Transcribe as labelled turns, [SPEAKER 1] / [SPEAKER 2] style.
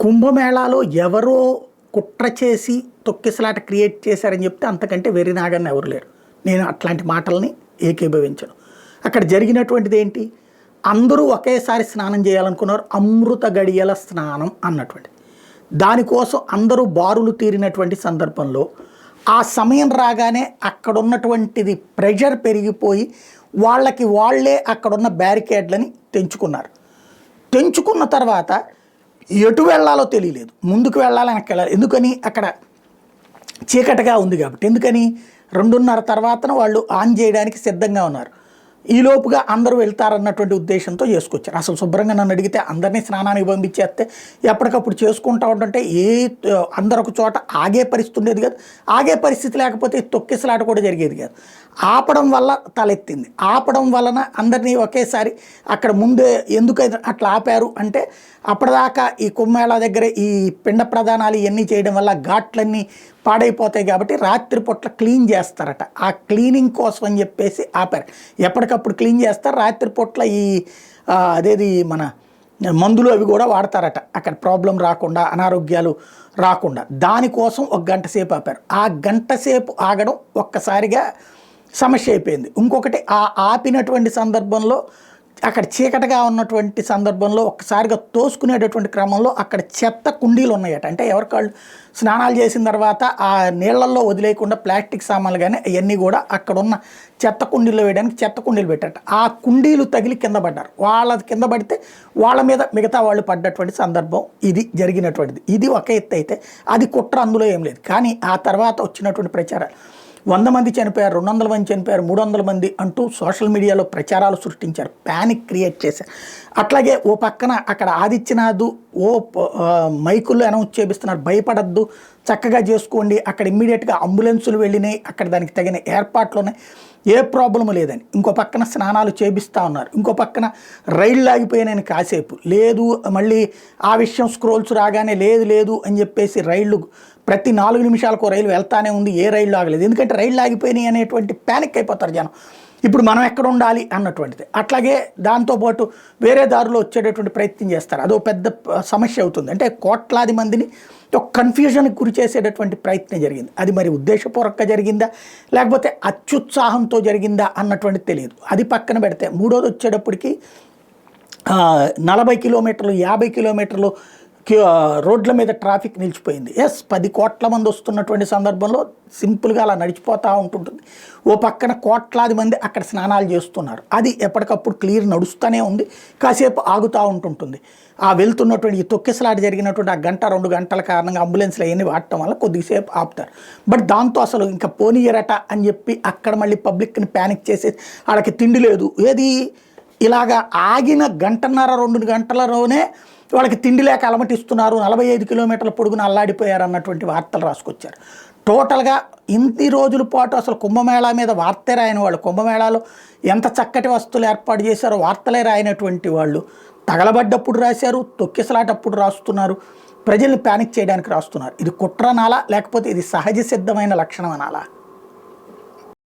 [SPEAKER 1] కుంభమేళాలో ఎవరో కుట్ర చేసి తొక్కిసలాట క్రియేట్ చేశారని చెప్తే అంతకంటే వెర్రినాగని ఎవరు లేరు. నేను అట్లాంటి మాటల్ని ఏకీభవించను. అక్కడ జరిగినటువంటిది ఏంటి, అందరూ ఒకేసారి స్నానం చేయాలనుకున్నారు. అమృత గడియల స్నానం అన్నటువంటి దానికోసం అందరూ బారులు తీరినటువంటి సందర్భంలో ఆ సమయం రాగానే అక్కడ ఉన్నటువంటిది ప్రెషర్ పెరిగిపోయి వాళ్ళే అక్కడున్న బ్యారికేడ్లని తెంచుకున్నారు. తెంచుకున్న తర్వాత ఎటు వెళ్ళాలో తెలియలేదు, ముందుకు వెళ్ళాలి వెనక్కి వెళ్ళాలి. ఎందుకని, అక్కడ చీకటిగా ఉంది కాబట్టి. ఎందుకని 2:30 తర్వాతన వాళ్ళు ఆన్ చేయడానికి సిద్ధంగా ఉన్నారు. ఈలోపుగా అందరూ వెళ్తారన్నటువంటి ఉద్దేశంతో చేసుకొచ్చారు. అసలు శుభ్రంగా నన్ను అడిగితే అందరినీ స్నానానికి పంపించేస్తే ఎప్పటికప్పుడు చేసుకుంటూ ఉంటుంటే అందరొక ఒక చోట ఆగే పరిస్థితి ఉండేది కాదు. ఆగే పరిస్థితి లేకపోతే తొక్కిసలాట కూడా జరిగేది కాదు. ఆపడం వల్ల తలెత్తింది. ఆపడం వలన అందరినీ ఒకేసారి అక్కడ ముందే ఎందుకు అట్లా ఆపారు అంటే, అప్పటిదాకా ఈ కుంభమేళా దగ్గర ఈ పిండ ప్రదానాలు ఇవన్నీ చేయడం వల్ల ఘాట్లన్నీ పాడైపోతాయి కాబట్టి రాత్రిపూట్ల క్లీన్ చేస్తారట. ఆ క్లీనింగ్ కోసం అని చెప్పేసి ఆపారు. ఎప్పటికప్పుడు క్లీన్ చేస్తారు. రాత్రిపూట్ల అదేది మన మందులు అవి కూడా వాడతారట, అక్కడ ప్రాబ్లం రాకుండా, అనారోగ్యాలు రాకుండా. దానికోసం 1 గంట సేపు ఆపారు. ఆ గంట సేపు ఆగడం ఒక్కసారిగా సమస్య అయిపోయింది. ఇంకొకటి, ఆ ఆపినటువంటి సందర్భంలో అక్కడ చీకటిగా ఉన్నటువంటి సందర్భంలో ఒక్కసారిగా తోసుకునేటటువంటి క్రమంలో అక్కడ చెత్త కుండీలు ఉన్నాయట. అంటే ఎవరికాళ్ళు స్నానాలు చేసిన తర్వాత ఆ నీళ్లలో వదిలేయకుండా ప్లాస్టిక్ సామాన్లు కానీ అవన్నీ కూడా అక్కడ ఉన్న చెత్త కుండీల్లో వేయడానికి చెత్త కుండీలు పెట్టారట. ఆ కుండీలు తగిలి కింద పడ్డారు. వాళ్ళ కింద పడితే వాళ్ళ మీద మిగతా వాళ్ళు పడ్డటువంటి సందర్భం ఇది జరిగినటువంటిది. ఇది ఒక ఎత్తు అయితే అది కుట్ర, అందులో ఏం లేదు. కానీ ఆ తర్వాత వచ్చినటువంటి ప్రచారాలు 100 మంది చనిపోయారు, 200 మంది చనిపోయారు, 300 మంది అంటూ సోషల్ మీడియాలో ప్రచారాలు సృష్టించారు, ప్యానిక్ క్రియేట్ చేశారు. అట్లాగే ఓ పక్కన అక్కడ ఆదిత్యనాథ్ మైకుల్లో అనౌన్స్ చేపిస్తున్నారు, భయపడద్దు, చక్కగా చేసుకోండి, అక్కడ ఇమ్మీడియట్గా అంబులెన్సులు వెళ్ళినాయి, అక్కడ దానికి తగిన ఏర్పాట్లు ఉన్నాయి, ఏ ప్రాబ్లము లేదని. ఇంకో పక్కన స్నానాలు చేపిస్తూ ఉన్నారు. ఇంకో పక్కన రైళ్ళు ఆగిపోయినాయని కాసేపు లేదు, మళ్ళీ ఆ విషయం స్క్రోల్స్ రాగానే లేదు అని చెప్పేసి రైళ్ళు ప్రతి 4 నిమిషాలకు రైలు వెళ్తానే ఉంది, ఏ రైళ్ళు ఆగలేదు. ఎందుకంటే రైళ్ళు ఆగిపోయినాయి అనేటువంటి ప్యానిక్ అయిపోతారు జనం. ఇప్పుడు మనం ఎక్కడ ఉండాలి అన్నటువంటిది. అట్లాగే దాంతోపాటు వేరే దారిలో వచ్చేటటువంటి ప్రయత్నం చేస్తారు. అదో పెద్ద సమస్య అవుతుంది. అంటే కోట్లాది మందిని ఒక కన్ఫ్యూజన్కి గురి చేసేటటువంటి ప్రయత్నం జరిగింది. అది మరి ఉద్దేశపూర్వకంగా జరిగిందా లేకపోతే అత్యుత్సాహంతో జరిగిందా అన్నటువంటిది తెలియదు. అది పక్కన పెడితే మూడోది వచ్చేటప్పటికి 40 కిలోమీటర్లు 50 కిలోమీటర్లు రోడ్ల మీద ట్రాఫిక్ నిలిచిపోయింది. 10 కోట్ల మంది వస్తున్నటువంటి సందర్భంలో సింపుల్గా అలా నడిచిపోతూ ఉంటుంటుంది. ఓ పక్కన కోట్లాది మంది అక్కడ స్నానాలు చేస్తున్నారు. అది ఎప్పటికప్పుడు క్లియర్ నడుస్తూనే ఉంది, కాసేపు ఆగుతూ ఉంటుంటుంది. ఆ వెళ్తున్నటువంటి ఈ తొక్కిసలాట జరిగినటువంటి ఆ 1-2 గంటల కారణంగా అంబులెన్స్లు అవన్నీ వాడటం వల్ల కొద్దిసేపు ఆపుతారు. బట్ దాంతో అసలు ఇంకా పోనీయరట అని చెప్పి అక్కడ మళ్ళీ పబ్లిక్ని ప్యానిక్ చేసేసి వాళ్ళకి తిండి లేదు. ఏది ఇలాగా ఆగిన 1.5-2 గంటలలోనే వాళ్ళకి తిండి లేక అలమటిస్తున్నారు, 45 కిలోమీటర్ల పొడుగున అల్లాడిపోయారు అన్నటువంటి వార్తలు రాసుకొచ్చారు. టోటల్గా ఇన్ని రోజుల పాటు అసలు కుంభమేళా మీద వార్తే రాయని వాళ్ళు, కుంభమేళాలో ఎంత చక్కటి వస్తువులు ఏర్పాటు చేశారో వార్తలే రాయనటువంటి వాళ్ళు తగలబడ్డప్పుడు రాశారు, తొక్కిసలాటప్పుడు రాస్తున్నారు, ప్రజల్ని ప్యానిక్ చేయడానికి రాస్తున్నారు. ఇది కుట్రనాలా లేకపోతే ఇది సహజ సిద్ధమైన లక్షణం అనాలా?